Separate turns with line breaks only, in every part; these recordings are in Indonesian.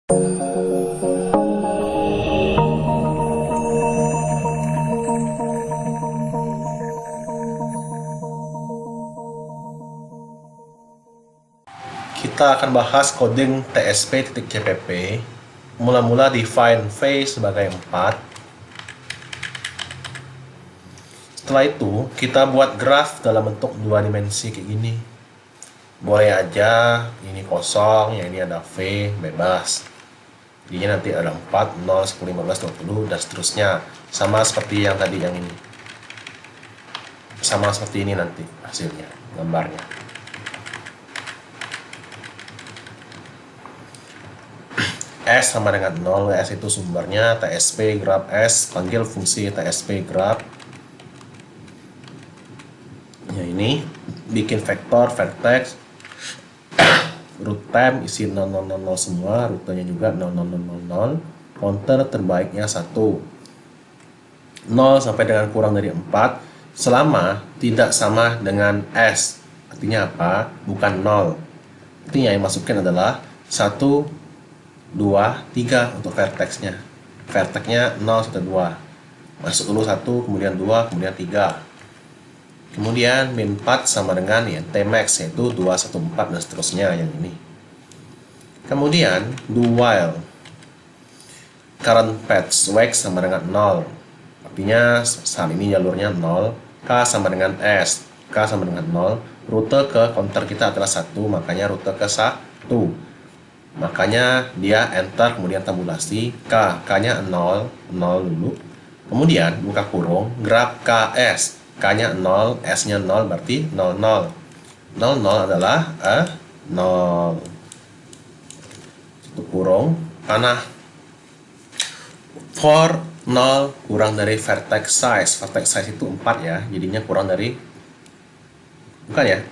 Kita akan bahas coding TSP.cpp. Mula-mula define v sebagai 4. Setelah itu, kita buat graf dalam bentuk 2 dimensi kayak gini. Boleh aja ini kosong, yang ini ada v, bebas. Jadinya nanti ada 4, 0, 10, 15, 20, dan seterusnya. Sama seperti yang tadi, yang ini. Sama seperti ini nanti hasilnya, gambarnya. S sama dengan 0, S itu sumbernya, TSP graph S, panggil fungsi TSP graph. Ya ini, bikin vektor, vertex, root time, isi 0000 semua, rutenya juga 0000, counter terbaiknya 1. 0 sampai dengan kurang dari 4, selama tidak sama dengan S. Artinya apa? Bukan 0. Artinya yang masukin adalah 1, 2, 3 untuk vertexnya. Vertexnya 0, 1, 2. Masuk dulu 1, kemudian 2, kemudian 3. Kemudian min 4 sama dengan ya Tmax, yaitu 2, 1, 4, dan seterusnya yang ini. Kemudian do while current path wax sama dengan 0. Artinya saat ini jalurnya 0. K sama dengan S. K sama dengan 0. Rute ke counter kita adalah 1, makanya rute ke 1. Makanya dia enter, kemudian tabulasi K-nya 0, 0 dulu. Kemudian buka kurung, graf KS. K-nya 0, S-nya 0, berarti 00. 00 adalah 0. Tutup kurung, panah. For 0 kurang dari vertex size. Vertex size itu 4 ya, jadinya kurang dari, bukan ya?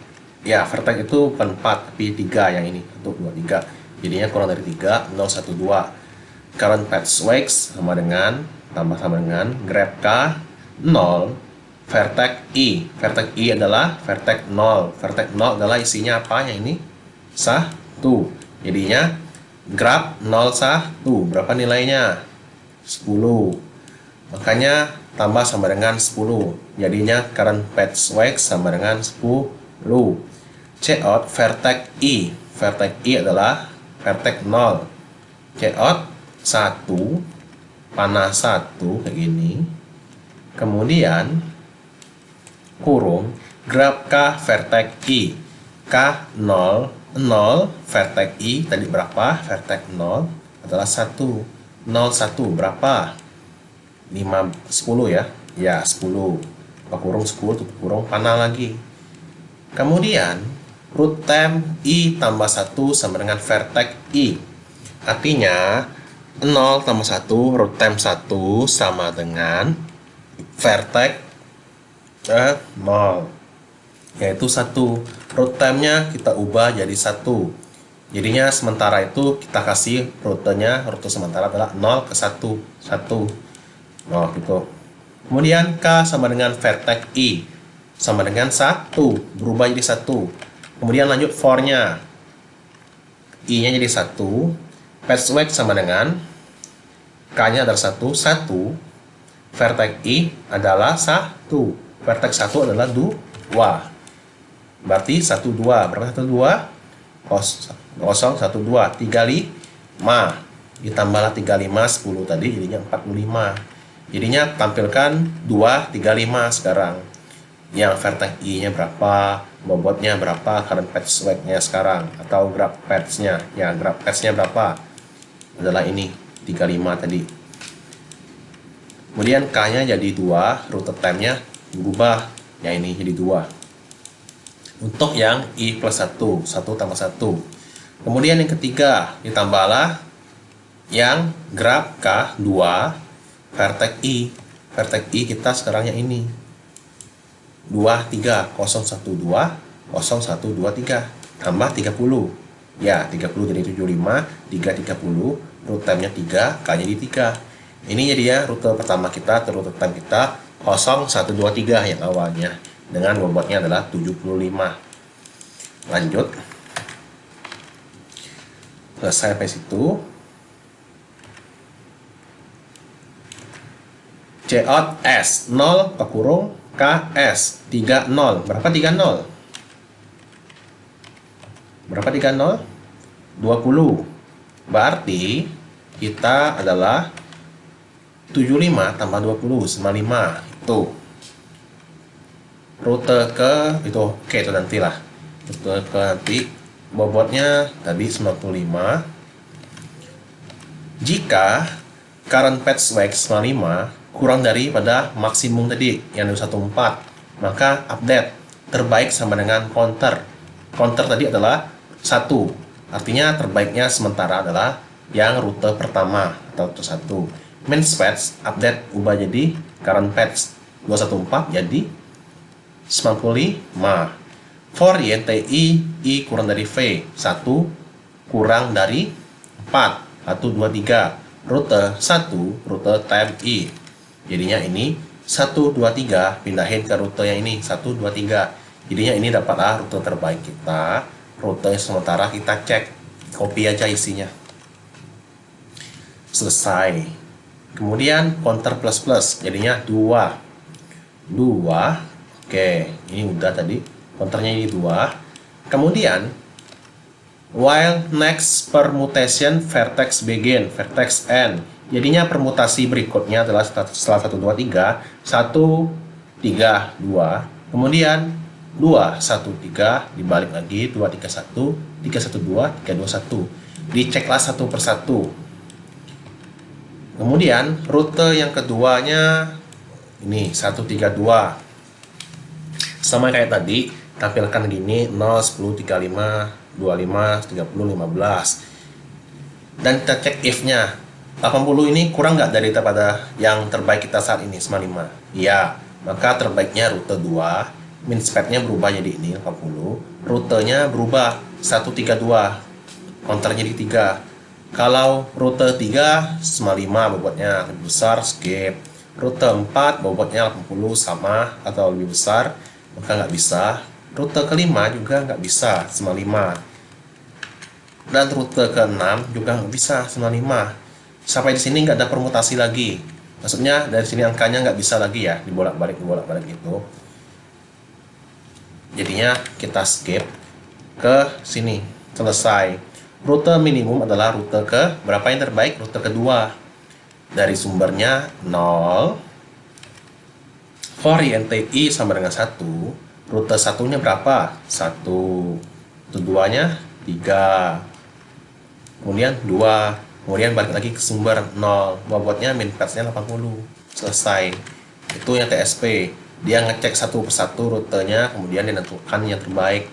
Ya, vertex itu bukan 4, tapi 3 yang ini. 1, 2, 3. Jadinya kurang dari 3, 0, 1, 2. Current path wax sama dengan, tambah sama dengan, grab K, 0, vertex I. Vertex I adalah vertex 0. Vertex 0 adalah isinya apa yang ini? 1. Jadinya, grab 0, 1. Berapa nilainya? 10. Makanya, tambah sama dengan 10. Jadinya, current path wax sama dengan 10. Check out vertex I. Vertex I adalah vertex 0, Cout 1, panah 1 kayak gini. Kemudian kurung grab K vertex I. K 0, 0 vertex I tadi berapa? Vertex 0 adalah 1. 0, 1 berapa? 5, 10 ya. Ya, 10. Buka kurung 10, tutup kurung, panah lagi. Kemudian root time I tambah 1 sama dengan vertex I. Artinya 0 tambah 1, root time 1 sama dengan vertex 0, yaitu 1. Root time-nya kita ubah jadi 1. Jadinya sementara itu kita kasih rutenya, rute sementara adalah 0 ke 1. 1. Oh, gitu. Kemudian K sama dengan vertex I sama dengan 1, berubah jadi 1. Kemudian lanjut for-nya. I-nya jadi 1. Path wax sama dengan K-nya adalah 1. 1. Vertex I adalah 1. Vertex 1 adalah 2. Berarti 1, 2. Berapa 1, 2? 0, 1, 2. 35. Ditambahlah 35, 10 tadi, jadinya 45. Jadinya tampilkan 2, 35 sekarang. Yang vertex I-nya berapa, bobotnya berapa, current path wax-nya sekarang, atau graph path-nya. Ya, graph path-nya berapa? Adalah ini, 35 tadi. Kemudian K-nya jadi 2, rute time-nya berubah. Ya, ini jadi 2. Untuk yang I plus 1, 1 tambah 1. Kemudian yang ketiga, ditambahlah yang graph K, 2, vertex I. Vertex I kita sekarang yang ini. 2, 3, 0, 1, 2, 0, 1, 2, 3. Tambah 30. Ya, 30 jadi 75, 3, 30. Root time-nya 3, K-nya jadi 3. Ini jadi ya rute pertama kita, rute time kita 0, 1, 2, 3 yang awalnya. Dengan bobotnya adalah 75. Lanjut. Selesai sampai situ. C out S 0 ke kurung KS 30. Berapa 30? Berapa 30? 20. Berarti kita adalah 75 tambah 20 95. Itu rute ke itu, oke, itu nantilah. Rute ke nanti bobotnya tadi 95. Jika current patch weight 95 kurang daripada maksimum tadi yang 214, maka update terbaik sama dengan counter. Counter tadi adalah 1, artinya terbaiknya sementara adalah yang rute pertama atau rute 1. Main patch update ubah jadi current patch 214 jadi 95. For YTI I kurang dari V 1 kurang dari 4 1 2 3 rute 1 rute tab I, jadinya ini 1 2 3 pindahin ke rute yang ini 1 2 3, jadinya ini dapatlah rute terbaik kita. Rute sementara kita cek, copy aja isinya, selesai. Kemudian counter plus plus jadinya 2 oke, ini udah tadi counternya ini 2. Kemudian while next permutation vertex begin, vertex end, jadinya permutasi berikutnya adalah setelah 1 2 3 1 3 2, kemudian 2 1 3 dibalik lagi 2 3 1 3 1 2 3 2 1, diceklah satu persatu. Kemudian rute yang keduanya ini 1 3 2, sama kayak tadi, tampilkan gini 0 10 35 25 30 15, dan kita cek if-nya 80 ini kurang nggak daripada yang terbaik kita saat ini 95. Iya, maka terbaiknya rute 2, min speed-nya berubah jadi ini 80, rutenya berubah 132, counternya di 3. Kalau rute 3 95 bobotnya lebih besar, skip. Rute 4 bobotnya 80 sama atau lebih besar, maka nggak bisa. Rute kelima juga nggak bisa 95, dan rute ke-6 juga nggak bisa 95. Sampai di sini nggak ada permutasi lagi, maksudnya dari sini angkanya nggak bisa lagi ya dibolak-balik gitu. Jadinya kita skip ke sini, selesai. Rute minimum adalah rute ke berapa yang terbaik? Rute kedua. Dari sumbernya 0, for NTI sama dengan 1, rute satunya berapa? 1, rute 2-nya 3, kemudian 2, kemudian balik lagi ke sumber 0, bobotnya min patch-nya 80, selesai. Itu yang TSP, dia ngecek satu persatu rutenya, kemudian dia tentukan yang terbaik.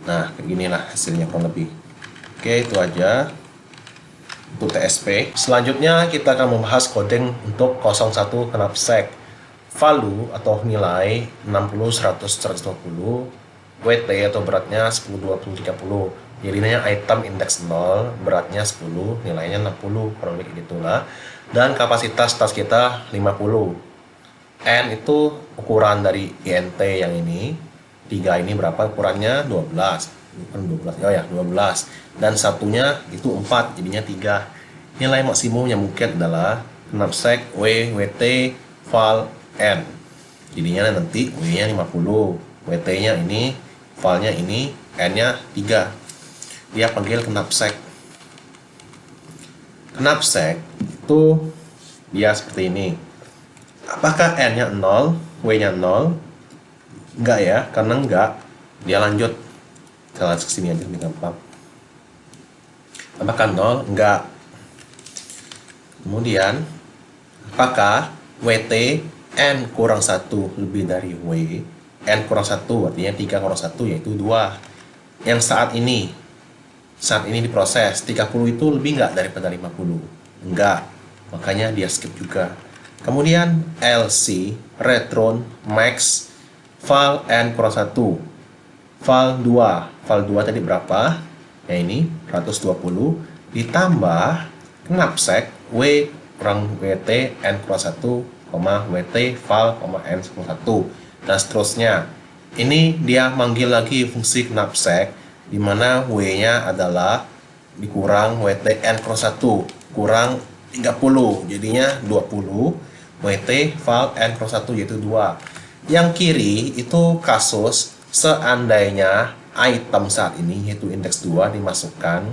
Nah, kayak ginilah hasilnya kurang lebih. Oke, itu aja untuk TSP. Selanjutnya kita akan membahas coding untuk 01 knapsack. Value atau nilai 60, 100, 120, WT atau beratnya 10, 20, 30. Jadinya item indeks 0, beratnya 10, nilainya 60, kurang lebih gitulah. Dan kapasitas tas kita 50. N itu ukuran dari INT yang ini. 3 ini berapa ukurannya? 12. Bukan 12. Oh ya, 12. Dan satunya itu 4, jadinya 3. Nilai maksimum yang mungkin adalah knapsack W, WT, val, N. Jadinya nanti W-nya 50, WT-nya ini, val-nya ini, N-nya 3. Dia panggil knapsack. Knapsack itu dia seperti ini. Apakah N-nya 0, W-nya 0? Enggak ya, karena enggak. Dia lanjut. Kita langsung ke sini aja lebih gampang. Apakah 0? Enggak. Kemudian, apakah WT N kurang 1 lebih dari W? N kurang 1 artinya 3 kurang 1 yaitu 2. Yang saat ini diproses 30 itu lebih enggak daripada 50? Enggak. Makanya dia skip juga. Kemudian LC, Retron, Max, val N kurang 1, val 2 tadi berapa? Ya ini 120 ditambah knapsack W kurang WT N kurang 1, WT val, N kurang 1, dan seterusnya. Ini dia manggil lagi fungsi knapsack, di mana W-nya adalah dikurang WT N kurang 1 kurang 30, jadinya 20. WT, file, and cross 1 yaitu 2. Yang kiri itu kasus seandainya item saat ini yaitu indeks 2 dimasukkan,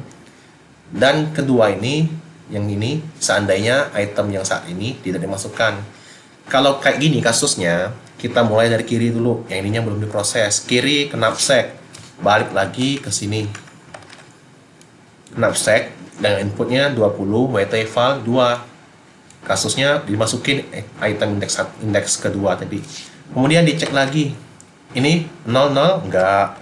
dan kedua ini, yang ini seandainya item yang saat ini tidak dimasukkan. Kalau kayak gini kasusnya, kita mulai dari kiri dulu, yang ininya belum diproses. Kiri knapsack, balik lagi ke sini. Knapsack dengan inputnya 20, WT file 2. Kasusnya dimasukin item indeks kedua tadi. Kemudian dicek lagi. Ini 00 enggak.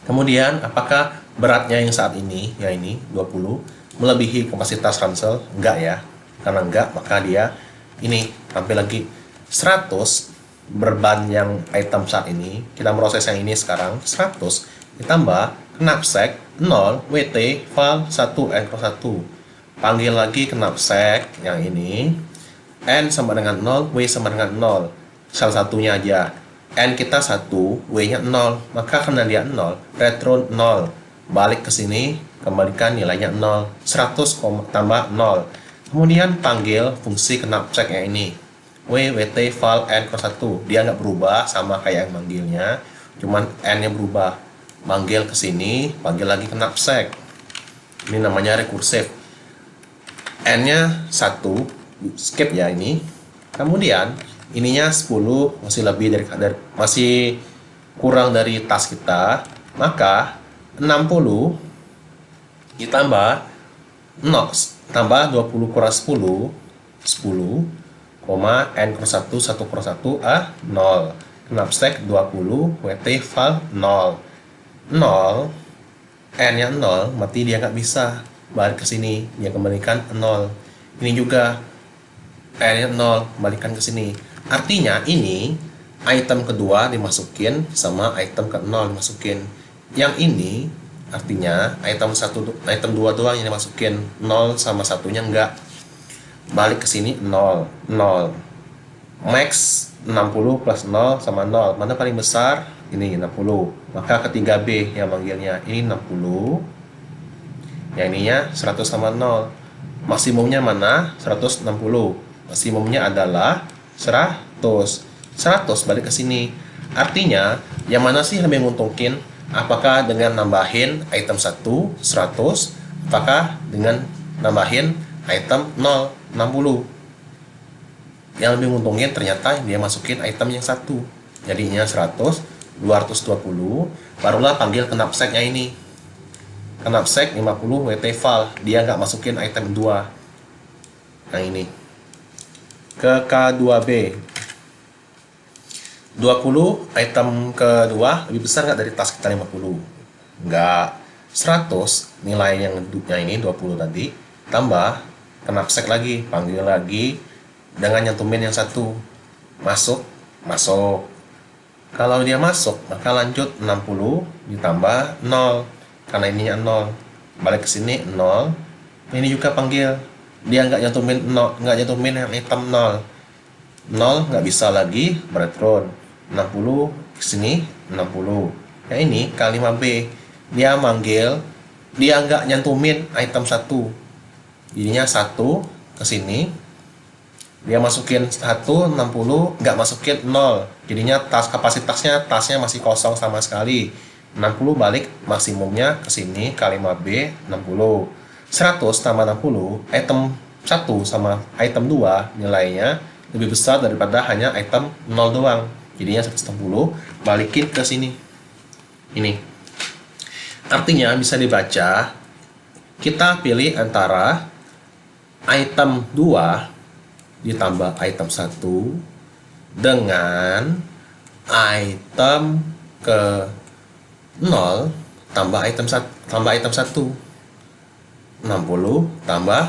Kemudian apakah beratnya yang saat ini, ya ini 20, melebihi kapasitas ransel? Enggak ya. Karena enggak, maka dia ini tampil lagi 100 beban yang item saat ini. Kita proses yang ini sekarang 100 ditambah knapsack 0 WT file 1 and cross 1. Panggil lagi knapsack yang ini, n sama dengan 0, w sama dengan 0. Salah satunya aja. N kita 1, w-nya 0. Maka karena dia 0, return 0. Balik ke sini, kembalikan nilainya 0. 100 tambah 0. Kemudian panggil fungsi knapsack yang ini. W, WT, file, n cross 1. Dia nggak berubah, sama kayak yang manggilnya. Cuman n-nya berubah. Manggil ke sini, panggil lagi knapsack. Ini namanya recursive. N-nya 1, skip ya ini. Kemudian ininya 10, masih lebih dari masih kurang dari tas kita. Maka 60 ditambah 0, tambah 20 kurang 10, 10, n cross 1, 1 cross 1, 0. Knapsack 20, WT file 0. 0, n-nya 0, mati dia nggak bisa. Balik ke sini, dia kembalikan 0. Ini juga n-nya 0, kembalikan ke sini. Artinya ini item kedua dimasukin sama item ke-0 dimasukin. Yang ini artinya item 2 doang yang dimasukin, 0 sama 1-nya enggak. Balik ke sini 0, 0. Max 60 plus 0 sama 0. Mana paling besar? Ini 60. Maka ketiga B yang manggilnya ini 60. Yang ininya 100 sama 0. Maksimumnya mana? 160. Maksimumnya adalah 100. 100 balik ke sini. Artinya, yang mana sih lebih menguntungkan? Apakah dengan nambahin item 1, 100? Apakah dengan nambahin item 0, 60? Yang lebih menguntungkan ternyata dia masukin item yang 1. Jadinya 100, 220. Barulah panggil knapsack-nya ini. Knapsack 50 WT file, dia nggak masukin item 2. Nah ini. Ke K2B. 20 item kedua lebih besar nggak dari tas kita 50? Nggak. 100 nilai yang ini 20 tadi, tambah knapsack lagi, panggil lagi dengan nyantumin yang 1. Masuk, masuk. Kalau dia masuk, maka lanjut 60 ditambah 0. Karena ininya 0, balik ke sini 0. Ini juga panggil, dia nggak nyantumin 0, nggak nyantumin yang item 0. 0 nggak bisa lagi, beretron 60 ke sini 60. Yang ini K5B, dia manggil, dia nggak nyantumin item 1. Jadinya 1 ke sini, dia masukin 1, 60, nggak masukin 0. Jadinya kapasitasnya tasnya masih kosong sama sekali. 60 balik maksimumnya ke sini, K5B 60. 100 tambah 60, item 1 sama item 2 nilainya lebih besar daripada hanya item 0 doang. Jadinya 160, balikin ke sini. Ini. Artinya bisa dibaca, kita pilih antara item 2 ditambah item 1 dengan item ke 0 tambah item 1 60 tambah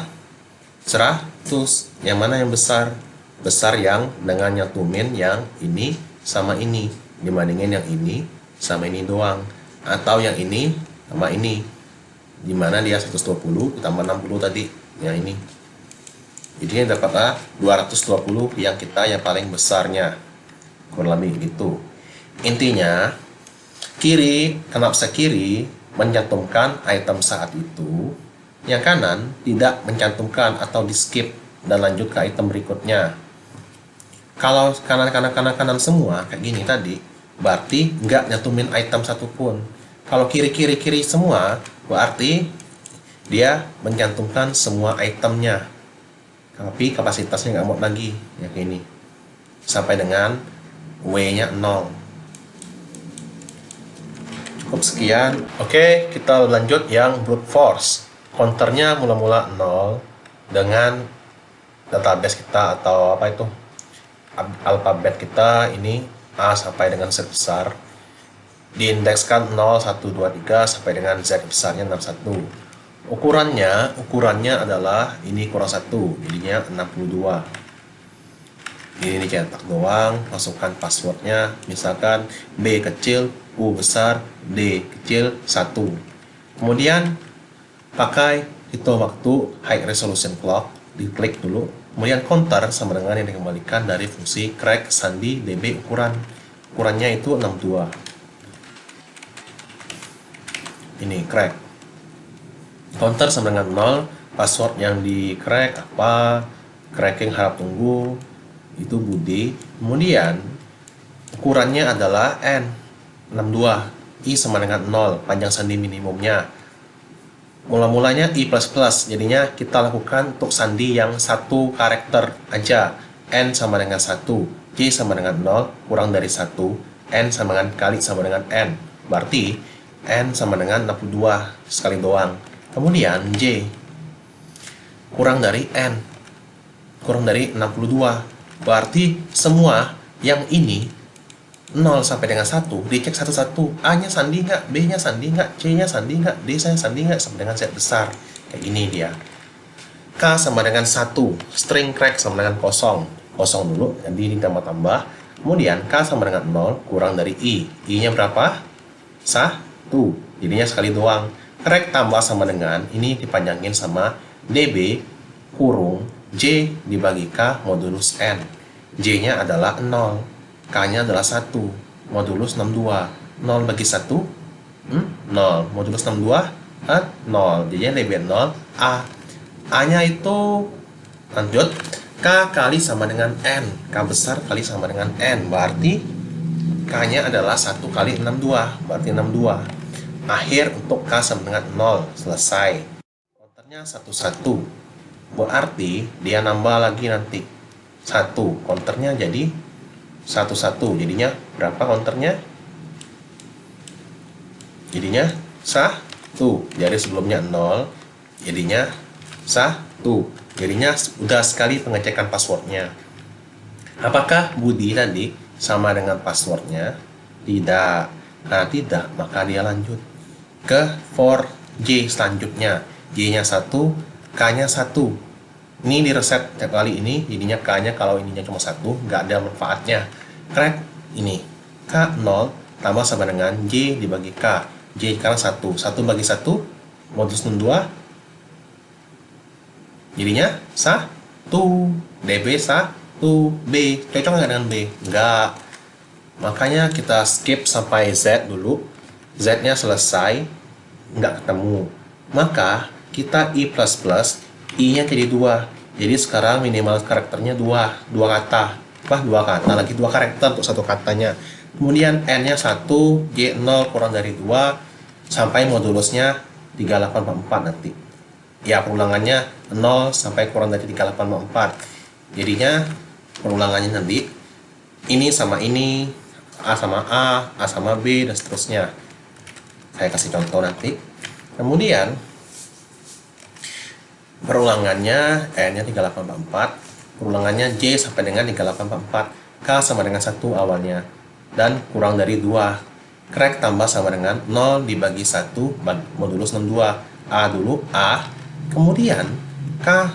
100. Yang mana yang besar? Besar yang dengan nyatumin yang ini sama ini dibandingin yang ini sama ini doang, atau yang ini sama ini, dimana dia 120 ditambah 60 tadi yang ini. Jadi dapatlah 220 yang kita yang paling besarnya, kurang lebih gitu. Intinya kiri, knapsack kiri mencantumkan item saat itu, yang kanan tidak mencantumkan atau di skip dan lanjut ke item berikutnya. Kalau kanan semua kayak gini tadi, berarti nggak nyantumin item satupun. Kalau kiri semua, berarti dia mencantumkan semua itemnya. Tapi kapasitasnya nggak mau lagi, yang ini. Sampai dengan W-nya 0. Cukup sekian. Oke, kita lanjut yang brute force. Counternya mula-mula 0 dengan database kita atau apa itu, alfabet kita ini A sampai dengan Z besar, diindekskan 0, 1, 2, 3 sampai dengan Z besarnya 61. Ukurannya adalah ini kurang 1, jadinya 62. Ini dicetak doang, masukkan passwordnya, misalkan B kecil, U besar, D kecil, 1. Kemudian pakai hitung waktu high resolution clock, diklik dulu. Kemudian counter sama dengan yang dikembalikan dari fungsi crack sandi db ukuran. Ukurannya itu 62. Ini crack. Counter sama dengan 0, password yang di crack apa, cracking harap tunggu, itu Budi. Kemudian ukurannya adalah N, 62. I sama dengan 0, panjang sandi minimumnya. Mula-mulanya I++, jadinya kita lakukan untuk sandi yang satu karakter aja. N sama dengan 1, J sama dengan 0, kurang dari 1, N sama dengan kali sama dengan N. Berarti N sama dengan 62, sekali doang. Kemudian J, kurang dari N, kurang dari 62. Berarti semua yang ini 0 sampai dengan 1 dicek satu-satu. A-nya sandi nggak, B-nya sandi nggak, C-nya sandi nggak, D-nya sandi nggak sampai dengan Z besar. Kayak gini dia. K sama dengan 1, string crack sama dengan kosong. Kosong dulu, jadi ini tambah-tambah. Kemudian K sama dengan 0 kurang dari I. I-nya berapa? 1. Jadinya sekali doang. Crack tambah sama dengan, ini dipanjangin sama DB kurung J dibagi K modulus N. J-nya adalah 0. K-nya adalah 1, modulus 62. 0 bagi 1, 0. Modulus 62, 0. Jadinya DB 0, A. A-nya itu, lanjut, K kali sama dengan N. K besar kali sama dengan N. Berarti K-nya adalah 1 kali 62. Berarti 62. Akhir untuk K sama dengan 0. Selesai. Counternya 11. Berarti dia nambah lagi nanti 1. Counternya jadi 11. Jadinya berapa counternya? Jadinya 1. Jadi sebelumnya 0, jadinya 1. Jadinya udah sekali pengecekan passwordnya. Apakah Budi tadi sama dengan passwordnya? Tidak. Nah, tidak, maka dia lanjut ke for J selanjutnya. J-nya 1, K-nya 1. Ini di reset setiap kali ini, jadinya K-nya kalau ininya cuma 1, nggak ada manfaatnya. Crack ini, K0 tambah sama dengan J dibagi K. J sekarang 1. 1 bagi 1, modulus 62. Jadinya 1. DB 1. B, cocok nggak dengan B? Nggak. Makanya kita skip sampai Z dulu. Z-nya selesai, nggak ketemu. Maka kita I++, I-nya jadi 2. Jadi sekarang minimal karakternya 2 kata. Wah, 2 kata lagi, 2 karakter untuk satu katanya. Kemudian N-nya 1, J0 kurang dari 2 sampai modulusnya 3844 nanti. Ya, perulangannya 0 sampai kurang dari 3844. Jadinya perulangannya nanti ini sama ini, A sama A sama B dan seterusnya. Saya kasih contoh nanti. Kemudian perulangannya N-nya 3844, perulangannya J sampai dengan 3844, K sama dengan 1 awalnya, dan kurang dari 2. Crack tambah sama dengan 0 dibagi 1 modulus 62. A dulu, A, kemudian K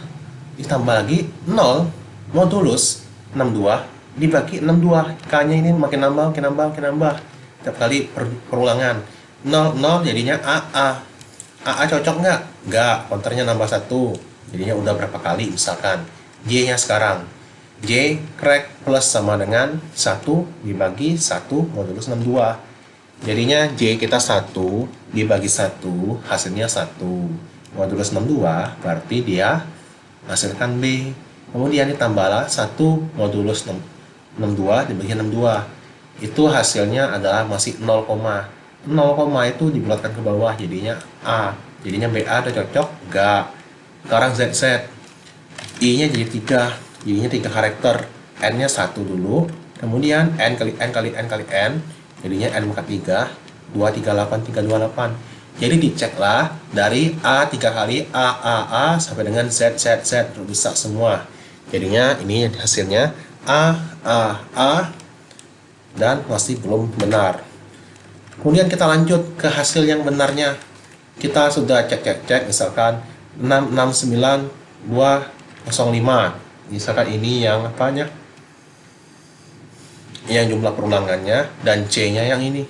ditambah lagi 0 modulus 62 dibagi 62. K-nya ini makin nambah. Setiap kali perulangan. 0, jadinya AA. AA cocok nggak? Nggak, counternya nambah 1. Jadinya udah berapa kali misalkan. J-nya sekarang. J crack plus sama dengan 1 dibagi 1 modulus 62. Jadinya J kita 1 dibagi 1, hasilnya 1. Modulus 62, berarti dia hasilkan B. Kemudian ditambahlah 1 modulus 62 dibagi 62. Itu hasilnya adalah masih 0, 0, itu dibulatkan ke bawah jadinya A. Jadinya BA udah cocok, enggak. Sekarang ZZ. I-nya jadi 3, jadinya 3 karakter. N-nya 1 dulu, kemudian N kali N kali N kali N, jadinya N pangkat 3, 238, 328. Jadi diceklah dari A 3 kali A sampai dengan Z rusak semua. Jadinya ini hasilnya A dan masih belum benar. Kemudian kita lanjut ke hasil yang benarnya. Kita sudah cek misalkan 669,205. Misalkan ini yang apanya? Yang jumlah perulangannya, dan C-nya yang ini.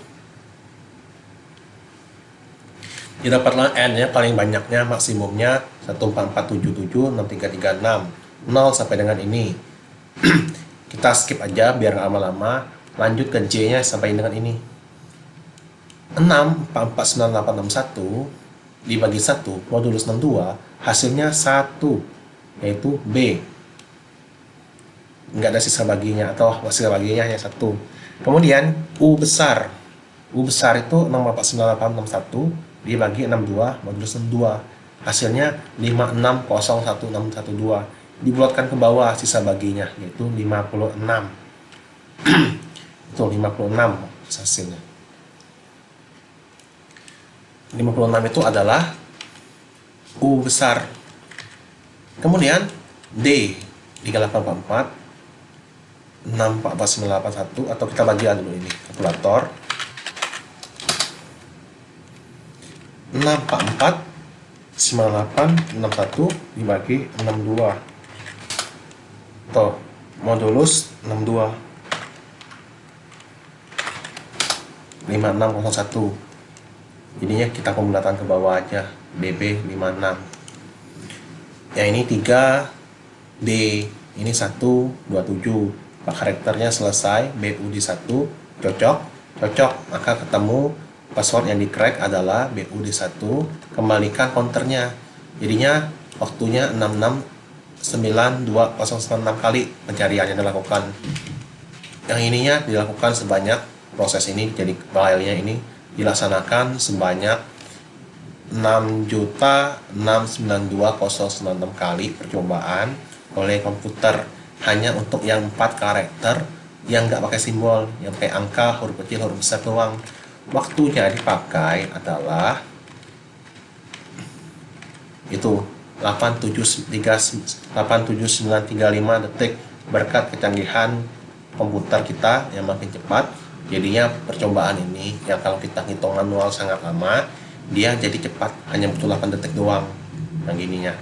Didapatlah N-nya paling banyaknya, maksimumnya 144776336, 0 sampai dengan ini. Kita skip aja biar nggak lama-lama. Lanjut ke J-nya sampai dengan ini. 6449861 dibagi 1 modulus 62 hasilnya 1, yaitu B. Nggak ada sisa baginya, atau sisa baginya hanya 1. Kemudian U besar itu 6449861 dibagi 62 modulus 62 hasilnya 5601612. Dibulatkan ke bawah sisa baginya, yaitu 56. Itu 56 hasilnya. 56 itu adalah U besar. Kemudian D 3844 64981, atau kita bagian dulu ini kalkulator. 644 9861 dibagi 62, atau modulus 62 5601. Jadinya kita pembulatan ke bawah aja, BB 56. Yang ini 3D, ini 127. Pak karakternya selesai, BU di 1 cocok, maka ketemu password yang di crack adalah BU di 1. Kembalikan counternya, jadinya waktunya 6692096 kali pencariannya dilakukan. Yang ininya dilakukan sebanyak, proses ini jadi filenya ini dilaksanakan sebanyak 6.692.096 kali percobaan oleh komputer, hanya untuk yang 4 karakter yang nggak pakai simbol, yang pakai angka, huruf kecil, huruf besar doang. Waktunya dipakai adalah itu 87935 detik. Berkat kecanggihan komputer kita yang makin cepat, jadinya percobaan ini yang kalau kita hitung manual sangat lama, dia jadi cepat, hanya butuh 8 detik doang. Yang gininya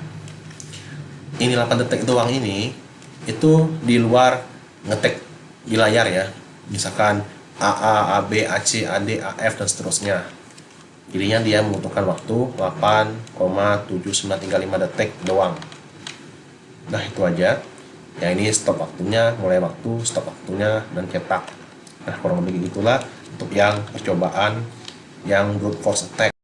ini 8 detik doang, ini itu di luar ngetik di layar ya, misalkan AA, AB, AC, AD, AF dan seterusnya. Jadinya dia membutuhkan waktu 8,7935 detik doang. Nah itu aja. Yang ini stop waktunya, mulai waktu, stop waktunya, dan cetak. Nah kurang lebih itulah untuk yang percobaan yang brute force attack.